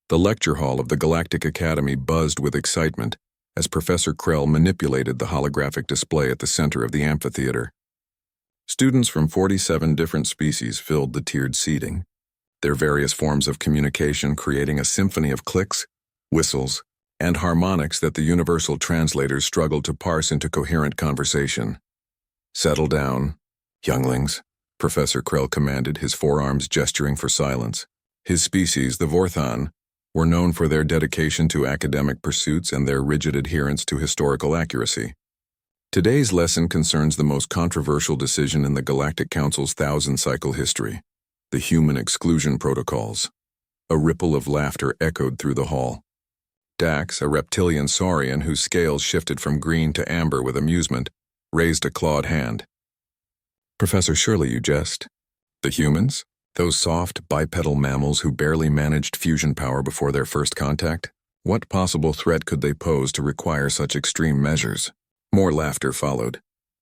The lecture hall of the Galactic Academy buzzed with excitement as Professor Krell manipulated the holographic display at the center of the amphitheater. Students from 47 different species filled the tiered seating, their various forms of communication creating a symphony of clicks, whistles, and harmonics that the universal translators struggled to parse into coherent conversation. "Settle down, younglings," Professor Krell commanded, his forearms gesturing for silence. His species, the Vorthon, were known for their dedication to academic pursuits and their rigid adherence to historical accuracy. Today's lesson concerns the most controversial decision in the Galactic Council's thousand-cycle history, the human exclusion protocols. A ripple of laughter echoed through the hall. Dax, a reptilian saurian whose scales shifted from green to amber with amusement, raised a clawed hand. "Professor, surely you jest. The humans? Those soft, bipedal mammals who barely managed fusion power before their first contact? What possible threat could they pose to require such extreme measures?" More laughter followed.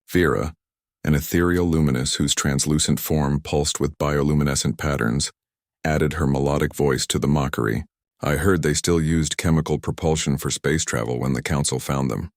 Vera, an ethereal luminous whose translucent form pulsed with bioluminescent patterns, added her melodic voice to the mockery. "I heard they still used chemical propulsion for space travel when the Council found them.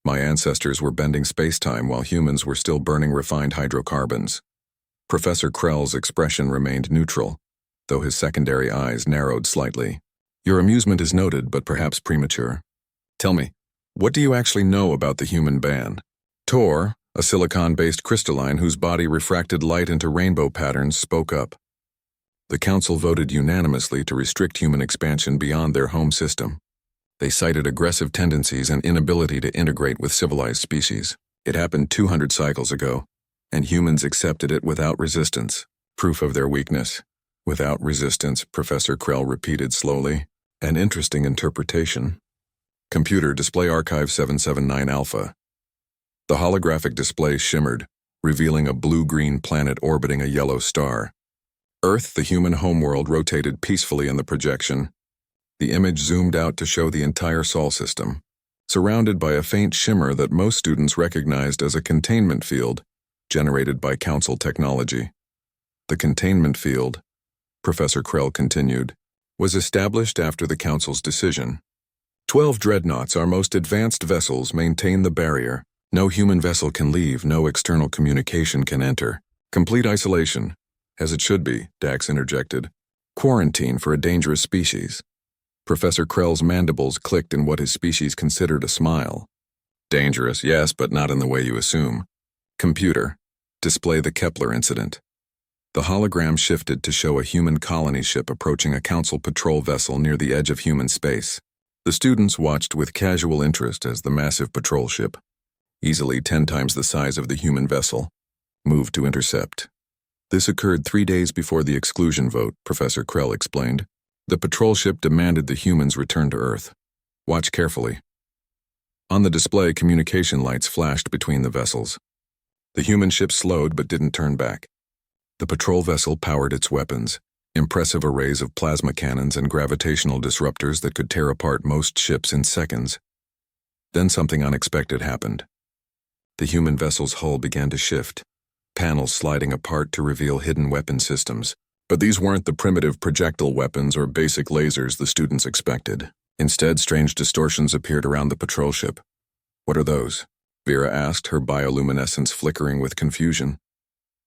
My ancestors were bending space-time while humans were still burning refined hydrocarbons." Professor Krell's expression remained neutral, though his secondary eyes narrowed slightly. "Your amusement is noted, but perhaps premature. Tell me, what do you actually know about the human band?" Tor, a silicon-based crystalline whose body refracted light into rainbow patterns, spoke up. "The Council voted unanimously to restrict human expansion beyond their home system. They cited aggressive tendencies and inability to integrate with civilized species. It happened 200 cycles ago, and humans accepted it without resistance. Proof of their weakness. Without resistance," Professor Krell repeated slowly. "An interesting interpretation. Computer, display Archive 779 Alpha." The holographic display shimmered, revealing a blue-green planet orbiting a yellow star. Earth, the human homeworld, rotated peacefully in the projection. The image zoomed out to show the entire Sol system, surrounded by a faint shimmer that most students recognized as a containment field generated by Council technology. "The containment field," Professor Krell continued, "was established after the Council's decision. 12 dreadnoughts, our most advanced vessels, maintain the barrier. No human vessel can leave, no external communication can enter. Complete isolation, as it should be," Dax interjected. "Quarantine for a dangerous species." Professor Krell's mandibles clicked in what his species considered a smile. "Dangerous, yes, but not in the way you assume. Computer, display the Kepler incident." The hologram shifted to show a human colony ship approaching a Council patrol vessel near the edge of human space. The students watched with casual interest as the massive patrol ship, easily 10 times the size of the human vessel, moved to intercept. "This occurred 3 days before the exclusion vote," Professor Krell explained. "The patrol ship demanded the humans return to Earth. Watch carefully." On the display, communication lights flashed between the vessels. The human ship slowed but didn't turn back. The patrol vessel powered its weapons, impressive arrays of plasma cannons and gravitational disruptors that could tear apart most ships in seconds. Then something unexpected happened. The human vessel's hull began to shift, panels sliding apart to reveal hidden weapon systems. But these weren't the primitive projectile weapons or basic lasers the students expected. Instead, strange distortions appeared around the patrol ship. "What are those?" Vera asked, her bioluminescence flickering with confusion.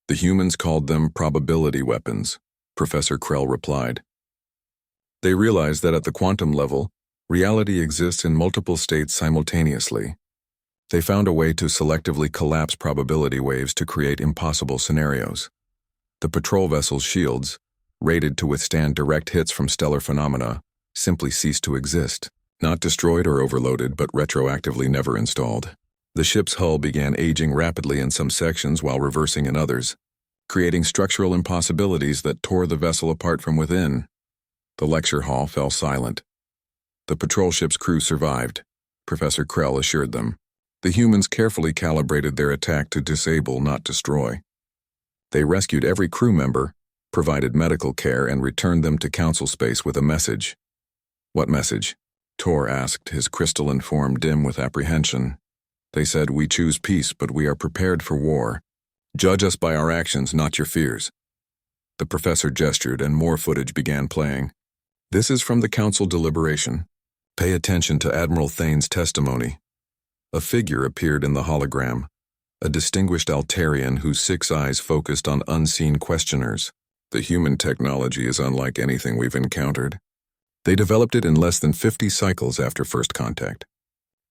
"The humans called them probability weapons," Professor Krell replied. "They realized that at the quantum level, reality exists in multiple states simultaneously. They found a way to selectively collapse probability waves to create impossible scenarios. The patrol vessel's shields, rated to withstand direct hits from stellar phenomena, simply ceased to exist, not destroyed or overloaded, but retroactively never installed. The ship's hull began aging rapidly in some sections while reversing in others, creating structural impossibilities that tore the vessel apart from within." The lecture hall fell silent. "The patrol ship's crew survived," Professor Krell assured them. "The humans carefully calibrated their attack to disable, not destroy. They rescued every crew member, provided medical care, and returned them to Council space with a message." "What message?" Tor asked, his crystalline form dim with apprehension. "They said, 'We choose peace, but we are prepared for war. Judge us by our actions, not your fears.'" The professor gestured, and more footage began playing. This is from the Council deliberation. Pay attention to Admiral Thane's testimony. A figure appeared in the hologram, a distinguished Altarian whose 6 eyes focused on unseen questioners. The human technology is unlike anything we've encountered. They developed it in less than 50 cycles after first contact.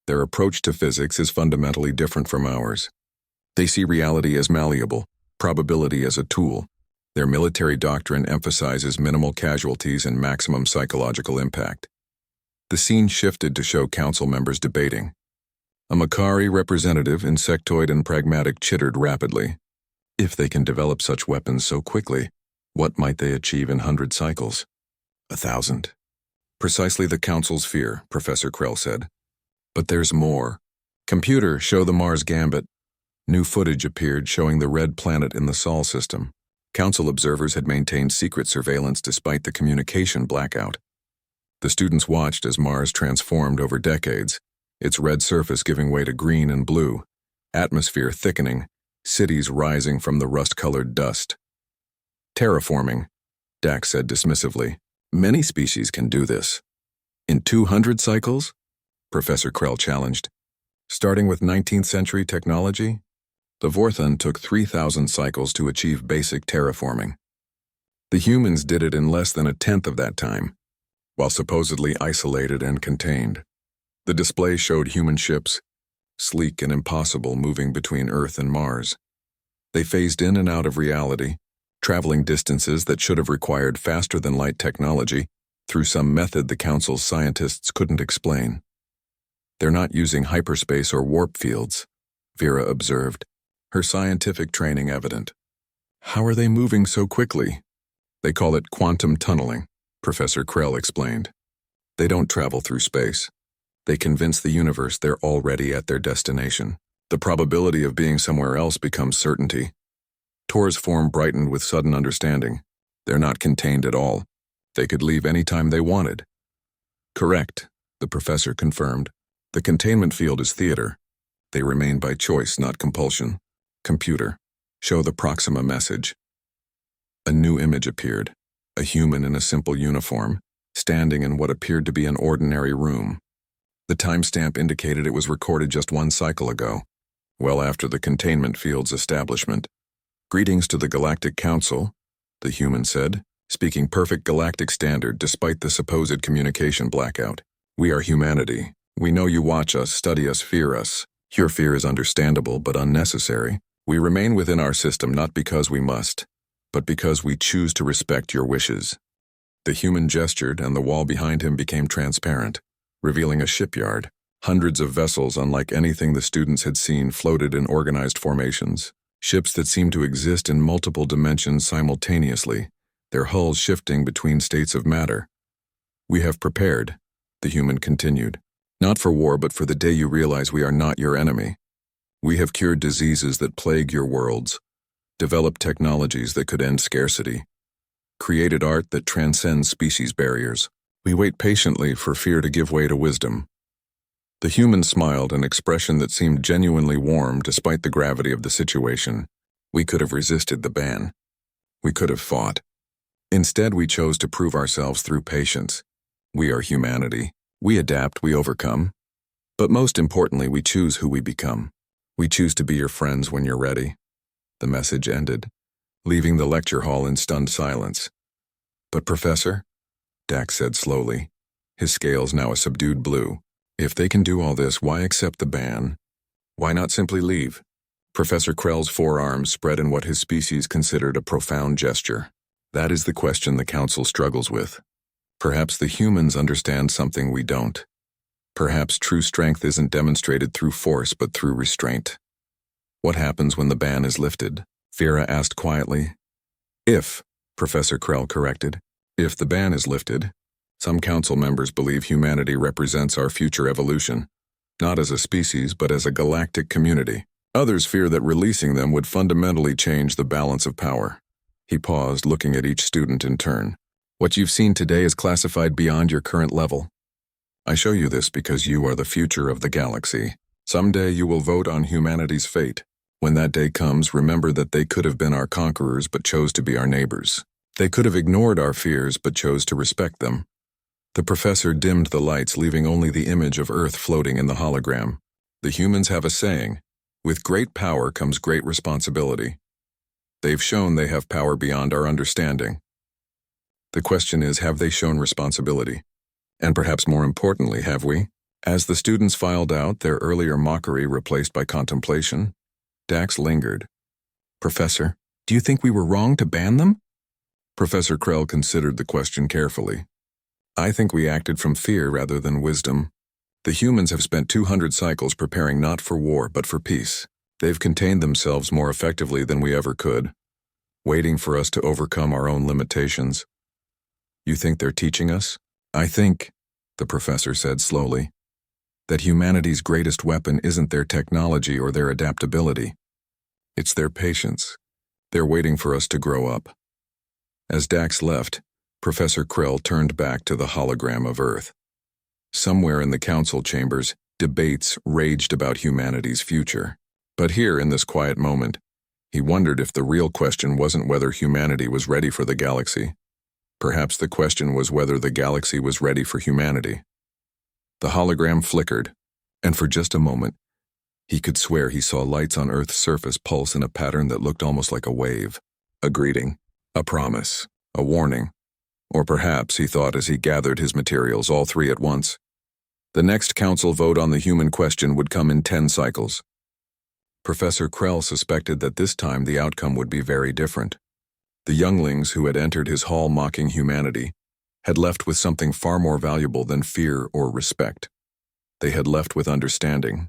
Their approach to physics is fundamentally different from ours. They see reality as malleable, probability as a tool. Their military doctrine emphasizes minimal casualties and maximum psychological impact. The scene shifted to show council members debating. A Makari representative, insectoid and pragmatic, chittered rapidly. If they can develop such weapons so quickly, what might they achieve in 100 cycles? 1,000. Precisely the council's fear, Professor Krell said. But there's more. Computer, show the Mars Gambit. New footage appeared showing the red planet in the Sol system. Council observers had maintained secret surveillance despite the communication blackout. The students watched as Mars transformed over decades, its red surface giving way to green and blue, atmosphere thickening, cities rising from the rust-colored dust. Terraforming, Dax said dismissively. Many species can do this. In 200 cycles? Professor Krell challenged. Starting with 19th century technology? The Vorthon took 3,000 cycles to achieve basic terraforming. The humans did it in less than 1/10 of that time, while supposedly isolated and contained. The display showed human ships, sleek and impossible, moving between Earth and Mars. They phased in and out of reality, traveling distances that should have required faster-than-light technology through some method the Council's scientists couldn't explain. They're not using hyperspace or warp fields, Vera observed, her scientific training evident. How are they moving so quickly? They call it quantum tunneling, Professor Krell explained. They don't travel through space. They convince the universe they're already at their destination. The probability of being somewhere else becomes certainty. Tor's form brightened with sudden understanding. They're not contained at all. They could leave any time they wanted. Correct, the professor confirmed. The containment field is theater. They remain by choice, not compulsion. Computer, show the Proxima message. A new image appeared, a human in a simple uniform, standing in what appeared to be an ordinary room. The timestamp indicated it was recorded just 1 cycle ago, well after the containment field's establishment. Greetings to the Galactic Council, the human said, speaking perfect galactic standard despite the supposed communication blackout. We are humanity. We know you watch us, study us, fear us. Your fear is understandable but unnecessary. We remain within our system not because we must, but because we choose to respect your wishes. The human gestured and the wall behind him became transparent, revealing a shipyard. Hundreds of vessels unlike anything the students had seen floated in organized formations. Ships that seemed to exist in multiple dimensions simultaneously, their hulls shifting between states of matter. We have prepared, the human continued. Not for war, but for the day you realize we are not your enemy. We have cured diseases that plague your worlds, developed technologies that could end scarcity, created art that transcends species barriers. We wait patiently for fear to give way to wisdom. The human smiled, an expression that seemed genuinely warm despite the gravity of the situation. We could have resisted the ban. We could have fought. Instead, we chose to prove ourselves through patience. We are humanity. We adapt, we overcome. But most importantly, we choose who we become. We choose to be your friends when you're ready. The message ended, leaving the lecture hall in stunned silence. But Professor, Dax said slowly, his scales now a subdued blue, if they can do all this, why accept the ban? Why not simply leave? Professor Krell's forearms spread in what his species considered a profound gesture. That is the question the Council struggles with. Perhaps the humans understand something we don't. Perhaps true strength isn't demonstrated through force but through restraint. What happens when the ban is lifted? Vera asked quietly. If, Professor Krell corrected, if the ban is lifted, some council members believe humanity represents our future evolution, not as a species but as a galactic community. Others fear that releasing them would fundamentally change the balance of power. He paused, looking at each student in turn. What you've seen today is classified beyond your current level. I show you this because you are the future of the galaxy. Someday you will vote on humanity's fate. When that day comes, remember that they could have been our conquerors but chose to be our neighbors. They could have ignored our fears but chose to respect them. The professor dimmed the lights, leaving only the image of Earth floating in the hologram. The humans have a saying, "With great power comes great responsibility." They've shown they have power beyond our understanding. The question is, have they shown responsibility? And perhaps more importantly, have we? As the students filed out, their earlier mockery replaced by contemplation, Dax lingered. "Professor, do you think we were wrong to ban them?" Professor Krell considered the question carefully. "I think we acted from fear rather than wisdom. The humans have spent 200 cycles preparing not for war but for peace. They've contained themselves more effectively than we ever could, waiting for us to overcome our own limitations. You think they're teaching us?" "I think," the professor said slowly, "that humanity's greatest weapon isn't their technology or their adaptability. It's their patience. They're waiting for us to grow up." As Dax left, Professor Krell turned back to the hologram of Earth. Somewhere in the council chambers, debates raged about humanity's future. But here, in this quiet moment, he wondered if the real question wasn't whether humanity was ready for the galaxy. Perhaps the question was whether the galaxy was ready for humanity. The hologram flickered, and for just a moment, he could swear he saw lights on Earth's surface pulse in a pattern that looked almost like a wave. A greeting, a promise, a warning. Or perhaps, he thought as he gathered his materials, all three at once. The next council vote on the human question would come in 10 cycles. Professor Krell suspected that this time the outcome would be very different. The younglings who had entered his hall mocking humanity had left with something far more valuable than fear or respect. They had left with understanding.